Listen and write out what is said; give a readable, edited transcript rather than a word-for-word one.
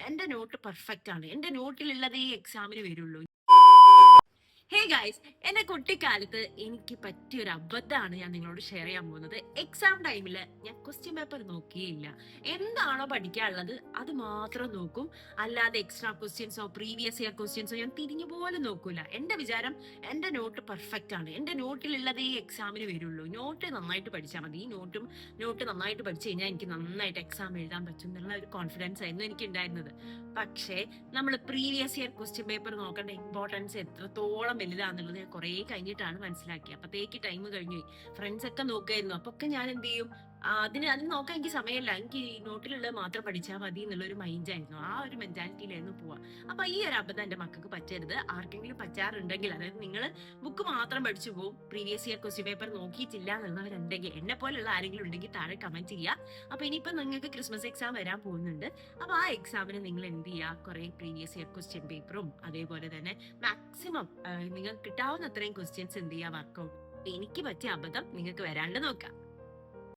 എന്റെ not perfect ആണ്. എന്റെ നോട്ടിലുള്ളതേ എക്സാമിന് വരുള്ളൂ. ഹേ ഗൈസ്, എന്റെ കുട്ടിക്കാലത്ത് എനിക്ക് പറ്റിയ ഒരു അബദ്ധമാണ് ഞാൻ നിങ്ങളോട് ഷെയർ ചെയ്യാൻ പോകുന്നത്. എക്സാം ടൈമിൽ ഞാൻ ക്വസ്റ്റ്യൻ പേപ്പർ നോക്കിയില്ല. എന്താണോ പഠിക്കാനുള്ളത് അത് മാത്രം നോക്കും. അല്ലാതെ എക്സ്ട്രാ ക്വസ്റ്റ്യൻസോ പ്രീവിയസ് ഇയർ ക്വസ്റ്റ്യൻസോ ഞാൻ തിരിഞ്ഞു പോലും നോക്കൂല. എന്റെ വിചാരം എന്റെ നോട്ട് പെർഫെക്റ്റ് ആണ്. എന്റെ നോട്ടിലുള്ളതേ എക്സാമിന് വരുള്ളൂ. നോട്ട് നന്നായിട്ട് പഠിച്ചാൽ മതി. നോട്ട് നന്നായിട്ട് പഠിച്ചു കഴിഞ്ഞാൽ എനിക്ക് നന്നായിട്ട് എക്സാം എഴുതാൻ പറ്റും എന്നുള്ള ഒരു കോൺഫിഡൻസ് ആയിരുന്നു എനിക്ക് ഉണ്ടായിരുന്നത്. പക്ഷേ നമ്മൾ പ്രീവിയസ് ഇയർ ക്വസ്റ്റ്യൻ പേപ്പർ നോക്കേണ്ട ഇമ്പോർട്ടൻസ് എത്രത്തോളം വലുതാന്നുള്ളത് ഞാൻ കുറെ കഴിഞ്ഞിട്ടാണ് മനസ്സിലാക്കിയത്. അപ്പത്തേക്ക് ടൈം കഴിഞ്ഞു. ഫ്രണ്ട്സ് ഒക്കെ നോക്കായിരുന്നു. അപ്പൊ ഒക്കെ ഞാൻ എന്ത് ചെയ്യും, അതിന് നോക്കാൻ എനിക്ക് സമയമില്ല, എനിക്ക് നോട്ടിലുള്ളത് മാത്രം പഠിച്ചാൽ മതി എന്നുള്ളൊരു മൈൻഡായിരുന്നു. ആ ഒരു മെന്റാലിറ്റിയിലായിരുന്നു പോവാ. അപ്പൊ ഈ ഒരു അബദ്ധം എന്റെ മക്കൾക്ക് പറ്റരുത്. ആർക്കെങ്കിലും പറ്റാറുണ്ടെങ്കിൽ, അതായത് നിങ്ങൾ ബുക്ക് മാത്രം പഠിച്ചു പോകും, പ്രീവിയസ് ഇയർ ക്വസ്റ്റ്യൻ പേപ്പർ നോക്കിയിട്ടില്ല എന്നുള്ളവരുണ്ടെങ്കിൽ, എന്നെ പോലുള്ള ആരെങ്കിലും ഉണ്ടെങ്കിൽ താഴെ കമന്റ് ചെയ്യുക. അപ്പൊ ഇനിയിപ്പോ നിങ്ങൾക്ക് ക്രിസ്മസ് എക്സാം വരാൻ പോകുന്നുണ്ട്. അപ്പൊ ആ എക്സാമിന് നിങ്ങൾ എന്ത് ചെയ്യുക, കുറെ പ്രീവിയസ് ഇയർ ക്വസ്റ്റ്യൻ പേപ്പറും അതേപോലെ തന്നെ മാക്സിമം നിങ്ങൾക്ക് കിട്ടാവുന്ന അത്രയും ക്വസ്റ്റ്യൻസ് എന്ത് ചെയ്യുക, വർക്ക്ഔട്ട്. എനിക്ക് പറ്റിയ അബദ്ധം നിങ്ങൾക്ക് വരാണ്ട് നോക്കാം.